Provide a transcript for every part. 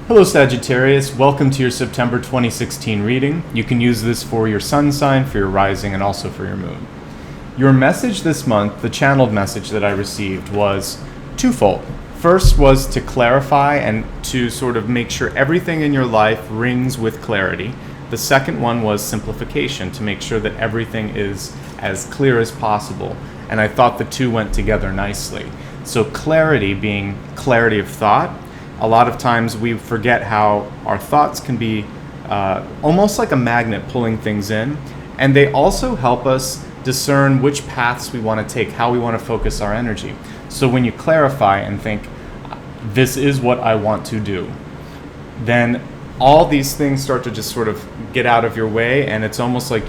Hello Sagittarius, welcome to your September 2016 reading. You can use this for your sun sign, for your rising, and also for your moon. Your message this month, the channeled message that I received, was twofold. First was to clarify and to sort of make sure everything in your life rings with clarity. The second one was simplification, to make sure that everything is as clear as possible. And I thought the two went together nicely. So clarity being clarity of thought. A lot of times we forget how our thoughts can be almost like a magnet pulling things in, and they also help us discern which paths we want to take, how we want to focus our energy. So when you clarify and think, this is what I want to do, then all these things start to just sort of get out of your way, and it's almost like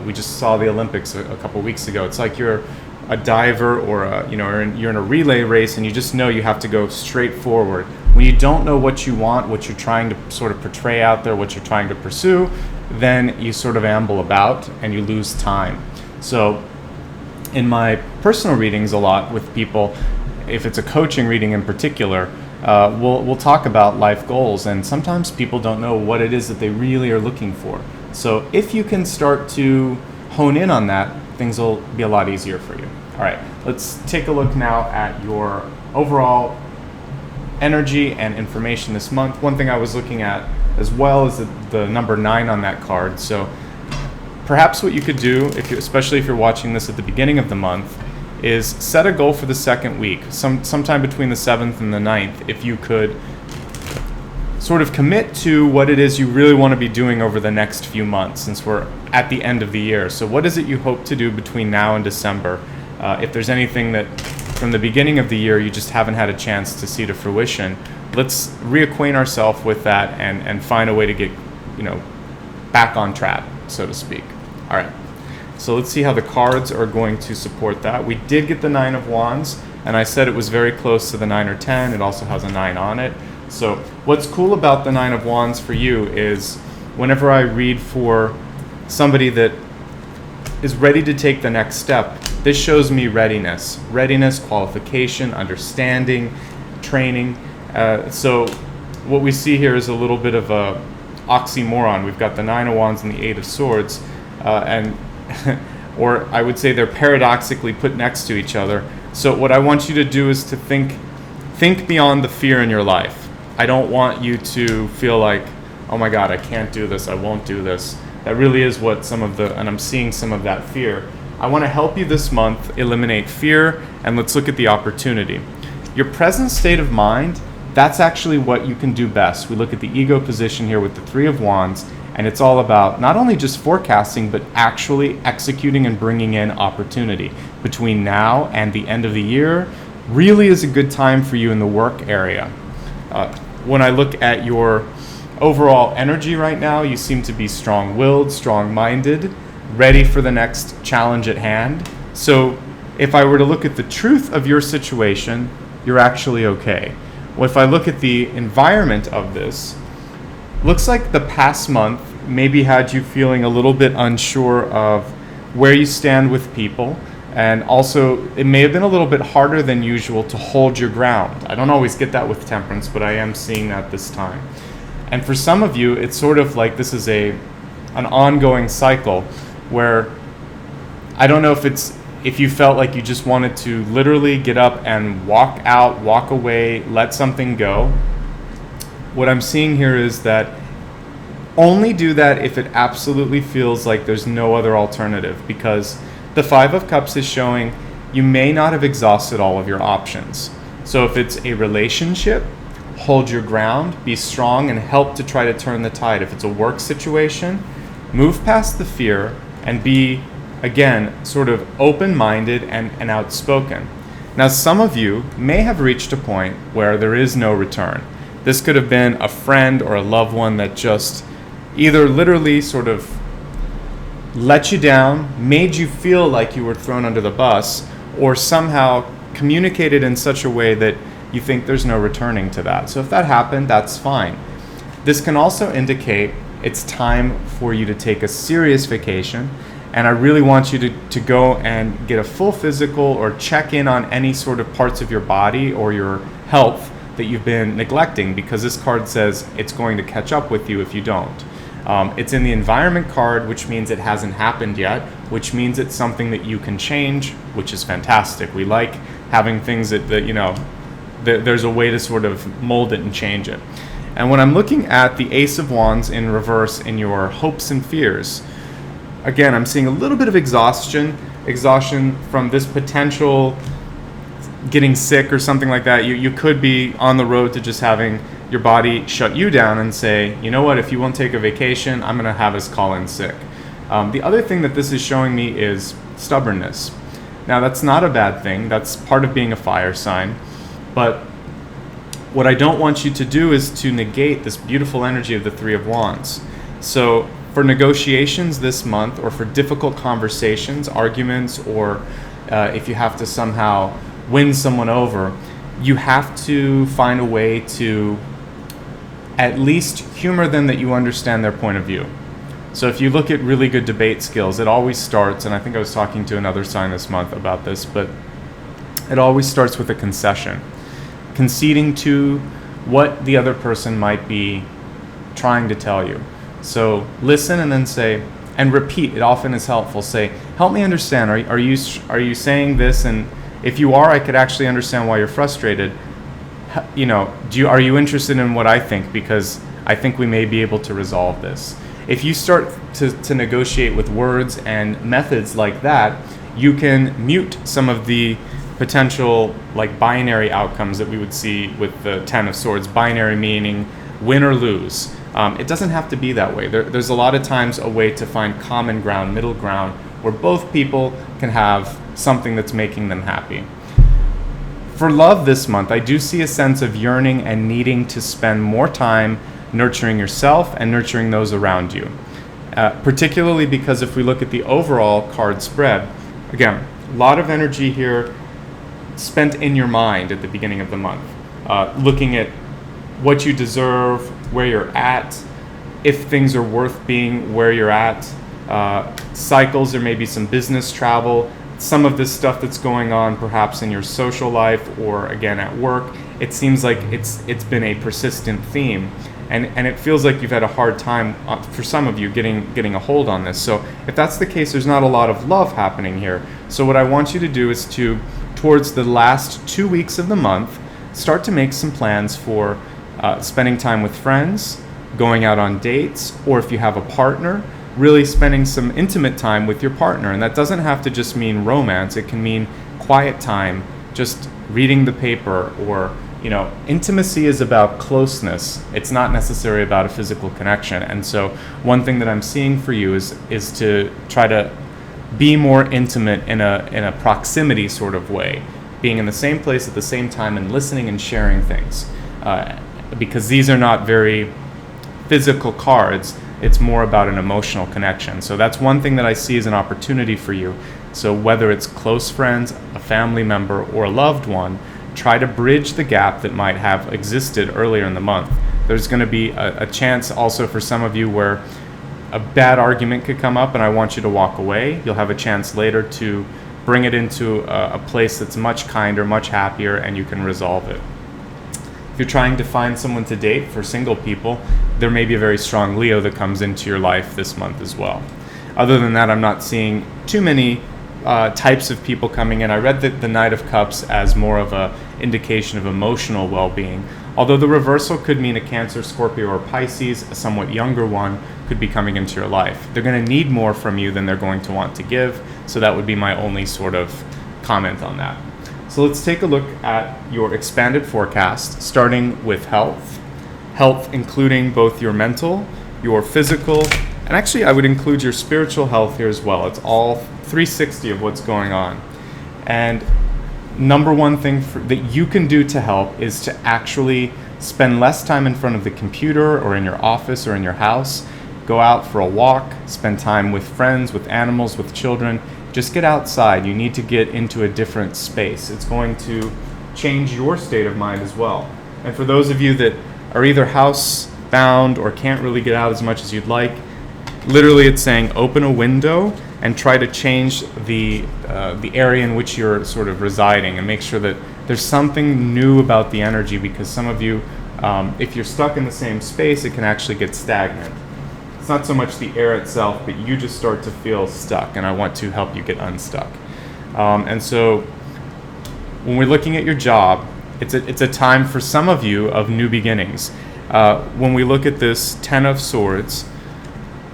we just saw the Olympics a couple weeks ago. It's like you're a diver or you're in a relay race, and you just know you have to go straight forward. When you don't know what you want, what you're trying to sort of portray out there, what you're trying to pursue, then you sort of amble about and you lose time. So in my personal readings a lot with people, if it's a coaching reading in particular, we'll talk about life goals, and sometimes people don't know what it is that they really are looking for. So if you can start to hone in on that, things will be a lot easier for you. All right, let's take a look now at your overall energy and information this month. One thing I was looking at as well is the number 9 on that card. So perhaps what you could do, especially if you're watching this at the beginning of the month, is set a goal for the second week, sometime between the 7th and the 9th. If you could sort of commit to what it is you really want to be doing over the next few months, since we're at the end of the year. So what is it you hope to do between now and December? If there's anything that from the beginning of the year you just haven't had a chance to see to fruition, let's reacquaint ourselves with that and find a way to get back on track, so to speak. All right, so let's see how the cards are going to support that. We did get the 9 of Wands, and I said it was very close to the 9 or 10. It also has a 9 on it. So what's cool about the 9 of Wands for you is whenever I read for somebody that is ready to take the next step, this shows me readiness, qualification, understanding, training. So what we see here is a little bit of a oxymoron. We've got the 9 of Wands and the 8 of Swords, or I would say they're paradoxically put next to each other. So what I want you to do is to think beyond the fear in your life. I don't want you to feel like, oh my God, I can't do this, I won't do this. That really is what and I'm seeing some of that fear. I want to help you this month eliminate fear, and let's look at the opportunity. Your present state of mind, that's actually what you can do best. We look at the ego position here with the 3 of Wands, and it's all about not only just forecasting, but actually executing and bringing in opportunity. Between now and the end of the year really is a good time for you in the work area. When I look at your overall energy right now, you seem to be strong-willed, strong-minded, ready for the next challenge at hand. So if I were to look at the truth of your situation, you're actually okay. Well, if I look at the environment of this, looks like the past month maybe had you feeling a little bit unsure of where you stand with people, and also it may have been a little bit harder than usual to hold your ground. I don't always get that with Temperance, but I am seeing that this time. And for some of you, it's sort of like this is an ongoing cycle where I don't know if you felt like you just wanted to literally get up and walk out, walk away, let something go. What I'm seeing here is that only do that if it absolutely feels like there's no other alternative, because the 5 of Cups is showing you may not have exhausted all of your options. So if it's a relationship, hold your ground, be strong, and help to try to turn the tide. If it's a work situation, move past the fear and be, again, sort of open-minded and outspoken. Now, some of you may have reached a point where there is no return. This could have been a friend or a loved one that just either literally sort of let you down, made you feel like you were thrown under the bus, or somehow communicated in such a way that you think there's no returning to that. So if that happened, that's fine. This can also indicate it's time for you to take a serious vacation, and I really want you to go and get a full physical or check in on any sort of parts of your body or your health that you've been neglecting, because this card says it's going to catch up with you if you don't. It's in the environment card, which means it hasn't happened yet, which means it's something that you can change, which is fantastic. We like having things that there's a way to sort of mold it and change it. And when I'm looking at the Ace of Wands in reverse in your hopes and fears, again, I'm seeing a little bit of exhaustion from this potential getting sick or something like that. You could be on the road to just having your body shut you down and say, you know what, if you won't take a vacation, I'm going to have us call in sick. The other thing that this is showing me is stubbornness. Now, that's not a bad thing. That's part of being a fire sign. But what I don't want you to do is to negate this beautiful energy of the Three of Wands. So for negotiations this month, or for difficult conversations, arguments, or if you have to somehow win someone over, you have to find a way to at least humor them, that you understand their point of view. So if you look at really good debate skills, it always starts, and I think I was talking to another sign this month about this, but it always starts with a concession. Conceding to what the other person might be trying to tell you. So listen and then say, and repeat. It often is helpful. Say, help me understand. Are you saying this? And if you are, I could actually understand why you're frustrated. You know, are you interested in what I think? Because I think we may be able to resolve this. If you start to negotiate with words and methods like that, you can mute some of the potential like binary outcomes that we would see with the Ten of Swords. Binary meaning win or lose. It doesn't have to be that way. There's a lot of times a way to find common ground, middle ground, where both people can have something that's making them happy. For love this month, I do see a sense of yearning and needing to spend more time nurturing yourself and nurturing those around you. Particularly because if we look at the overall card spread, again, a lot of energy here spent in your mind at the beginning of the month, looking at what you deserve, where you're at, if things are worth being where you're at, cycles, there may be some business travel, some of this stuff that's going on perhaps in your social life or again at work. It seems like it's been a persistent theme, and it feels like you've had a hard time for some of you getting a hold on this. So if that's the case, there's not a lot of love happening here. So what I want you to do is to, towards the last 2 weeks of the month, start to make some plans for spending time with friends, going out on dates, or if you have a partner, really spending some intimate time with your partner. And that doesn't have to just mean romance. It can mean quiet time, just reading the paper, or, you know, intimacy is about closeness. It's not necessarily about a physical connection. And so one thing that I'm seeing for you is to try to be more intimate in a proximity sort of way, being in the same place at the same time and listening and sharing things. Because these are not very physical cards, it's more about an emotional connection. So that's one thing that I see as an opportunity for you. So whether it's close friends, a family member, or a loved one, try to bridge the gap that might have existed earlier in the month. There's going to be a chance also for some of you where a bad argument could come up and I want you to walk away. You'll have a chance later to bring it into a place that's much kinder, much happier, and you can resolve it. If you're trying to find someone to date, for single people, there may be a very strong Leo that comes into your life this month as well. Other than that, I'm not seeing too many types of people coming in. I read the Knight of Cups as more of an indication of emotional well-being, although the reversal could mean a Cancer, Scorpio, or Pisces, a somewhat younger one, could be coming into your life. They're going to need more from you than they're going to want to give, so that would be my only sort of comment on that. So let's take a look at your expanded forecast, starting with health. Health including both your mental, your physical, and actually I would include your spiritual health here as well. It's all 360 of what's going on. And number one thing that you can do to help is to actually spend less time in front of the computer or in your office or in your house. Go out for a walk, spend time with friends, with animals, with children. Just get outside. You need to get into a different space. It's going to change your state of mind as well. And for those of you that are either housebound or can't really get out as much as you'd like, literally it's saying open a window and try to change the area in which you're sort of residing, and make sure that there's something new about the energy, because some of you, if you're stuck in the same space, it can actually get stagnant. It's not so much the air itself, but you just start to feel stuck, and I want to help you get unstuck. And so when we're looking at your job, it's a time for some of you of new beginnings. When we look at this Ten of Swords,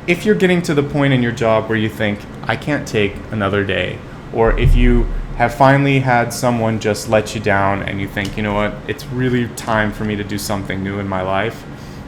if you're getting to the point in your job where you think, I can't take another day, or if you have finally had someone just let you down and you think, you know what, it's really time for me to do something new in my life,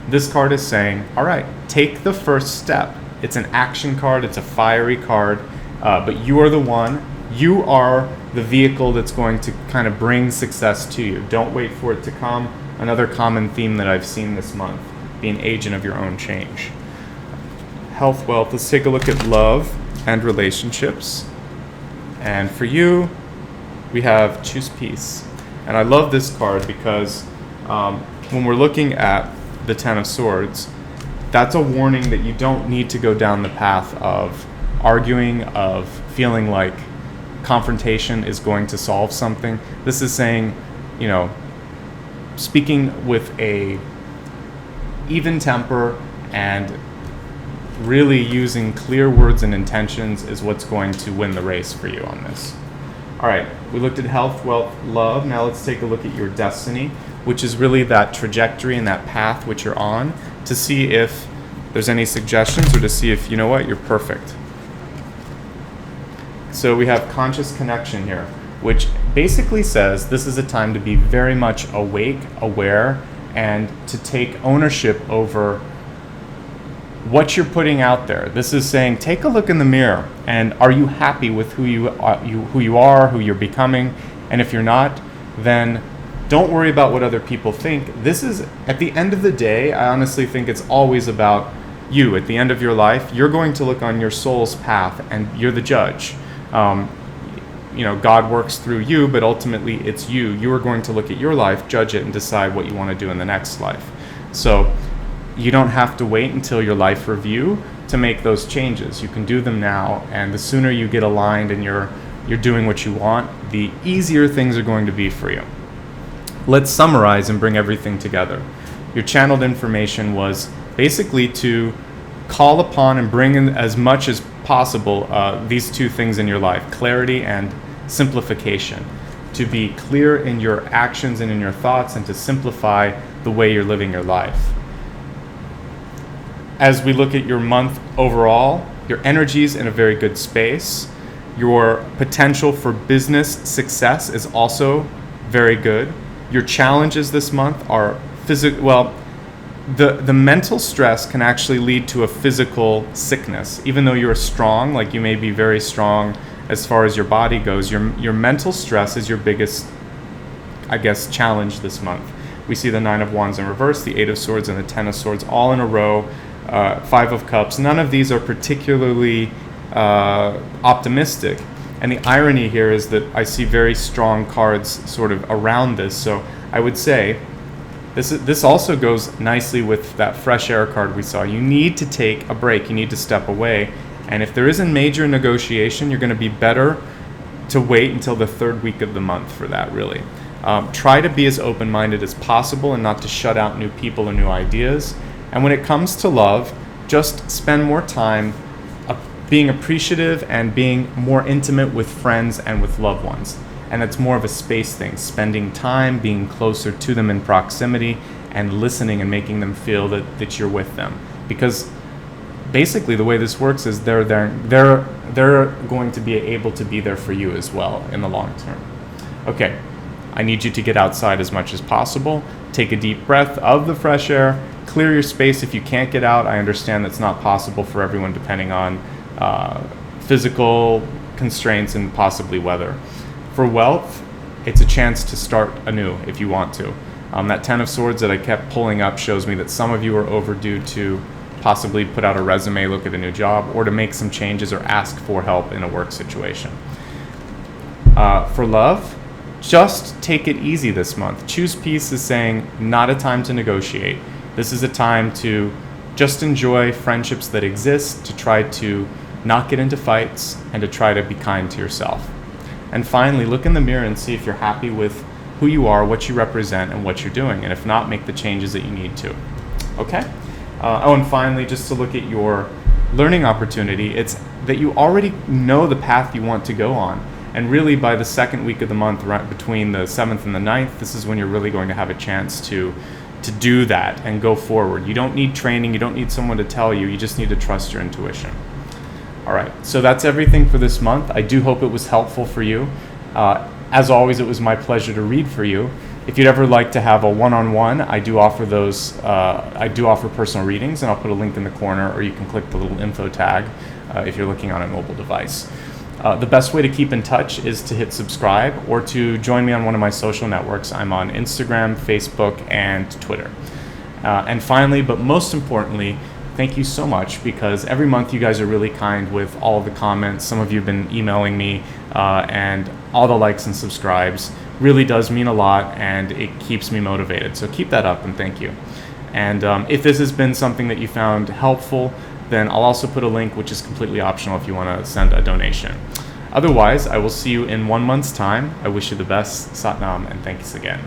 this card is saying, all right, take the first step. It's an action card, it's a fiery card, but you are the one. You are the vehicle that's going to kind of bring success to you. Don't wait for it to come. Another common theme that I've seen this month, be an agent of your own change. Health, wealth, let's take a look at love and relationships. And for you, we have choose peace. And I love this card because when we're looking at the Ten of Swords, that's a warning that you don't need to go down the path of arguing, of feeling like confrontation is going to solve something. This is saying, you know, speaking with a even temper and really using clear words and intentions is what's going to win the race for you on this. All right, we looked at health, wealth, love. Now let's take a look at your destiny, which is really that trajectory and that path which you're on, to see if there's any suggestions or to see if, you know what, you're perfect. So we have conscious connection here, which basically says this is a time to be very much awake, aware, and to take ownership over what you're putting out there. This is saying, take a look in the mirror, and are you happy with who you are, who you're becoming? And if you're not, then don't worry about what other people think. This is, at the end of the day, I honestly think it's always about you. At the end of your life, you're going to look on your soul's path, and you're the judge. You know, God works through you, but ultimately it's you. You are going to look at your life, judge it, and decide what you want to do in the next life. So you don't have to wait until your life review to make those changes. You can do them now, and the sooner you get aligned and you're doing what you want, the easier things are going to be for you. Let's summarize and bring everything together. Your channeled information was basically to call upon and bring in as much as possible these two things in your life, clarity and simplification. To be clear in your actions and in your thoughts, and to simplify the way you're living your life. As we look at your month overall, your energy's in a very good space. Your potential for business success is also very good. Your challenges this month are the mental stress can actually lead to a physical sickness. Even though you're strong, like you may be very strong as far as your body goes, your mental stress is your biggest, I guess, challenge this month. We see the Nine of Wands in reverse, the Eight of Swords, and the Ten of Swords all in a row. Five of Cups. None of these are particularly optimistic. And the irony here is that I see very strong cards sort of around this. So I would say this also goes nicely with that fresh air card we saw. You need to take a break. You need to step away. And if there is a major negotiation, you're going to be better to wait until the third week of the month for that, really. Try to be as open-minded as possible and not to shut out new people and new ideas. And when it comes to love, just spend more time being appreciative and being more intimate with friends and with loved ones. And it's more of a space thing, spending time, being closer to them in proximity, and listening and making them feel that you're with them. Because basically the way this works is they're going to be able to be there for you as well in the long term. Okay, I need you to get outside as much as possible. Take a deep breath of the fresh air. Clear your space if you can't get out. I understand that's not possible for everyone depending on physical constraints and possibly weather. For wealth, it's a chance to start anew if you want to. That Ten of Swords that I kept pulling up shows me that some of you are overdue to possibly put out a resume, look at a new job, or to make some changes or ask for help in a work situation. For love, just take it easy this month. Choose peace is saying not a time to negotiate. This is a time to just enjoy friendships that exist, to try to not get into fights, and to try to be kind to yourself. And finally, look in the mirror and see if you're happy with who you are, what you represent, and what you're doing. And if not, make the changes that you need to. Okay? And finally, just to look at your learning opportunity, it's that you already know the path you want to go on. And really, by the second week of the month, right between the 7th and the 9th, this is when you're really going to have a chance to do that and go forward. You don't need training. You don't need someone to tell you. You just need to trust your intuition. All right, so that's everything for this month. I do hope it was helpful for you. As always, it was my pleasure to read for you. If you'd ever like to have a one-on-one, I do offer those. I do offer personal readings, and I'll put a link in the corner, or you can click the little info tag if you're looking on a mobile device. The best way to keep in touch is to hit subscribe or to join me on one of my social networks. I'm on Instagram, Facebook, and Twitter. And finally, but most importantly, thank you so much, because every month you guys are really kind with all of the comments. Some of you have been emailing me, and all the likes and subscribes really does mean a lot, and it keeps me motivated. So keep that up, and thank you. And if this has been something that you found helpful, then I'll also put a link, which is completely optional if you want to send a donation. Otherwise, I will see you in 1 month's time. I wish you the best. Sat Nam, and thanks again.